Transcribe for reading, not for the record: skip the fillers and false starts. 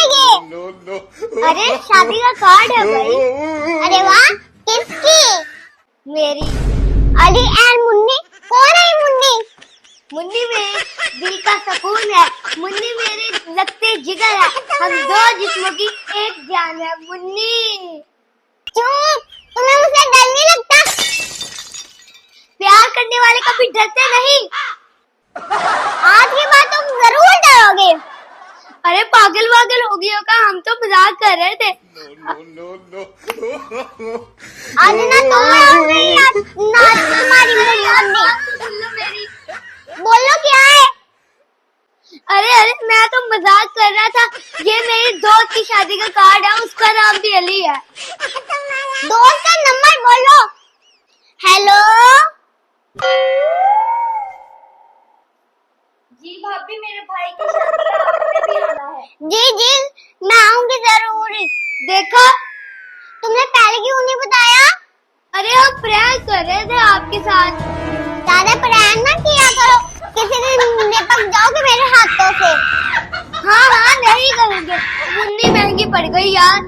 ये? अरे शादी का कार्ड है भाई। अरे वाह, किसकी? मेरी। अली एंड मुन्नी, कौन है ये मुन्नी? मुन्नी मेरे दिल का सुकून है, मुन्नी मेरे लगते जिगर है, हम दो जिस्मों की एक जान है मुन्नी। चुप, तुम्हें मुझसे डर नहीं लगता? प्यार करने वाले कभी डरते नहीं। आज के बाद तुम जरूर डरोगे। अरे पागल वागल हो गई होगा, हम तो मजाक कर रहे थे। आज ना तुम्हारी मेरी बोलो क्या है? अरे मैं तो मजाक कर रहा था। ये मेरी दोस्त की शादी का कार्ड है, उसका नाम भी अली है। दोस्त का नंबर बोलो। हेलो जी भाभी, मेरे भाई की शादी है, आपने भी आना है। जी मैं आऊंगी जरूर। देखो तुमने पहले क्यों नहीं बताया? अरे हम प्रैंक कर रहे थे आपके साथ। ज्यादा प्रैंक ना किया करो, किसी दिन निपट जाओगे मेरे हाथों से। हाँ नहीं करेंगे, मुन्नी महंगी पड़ गई यार।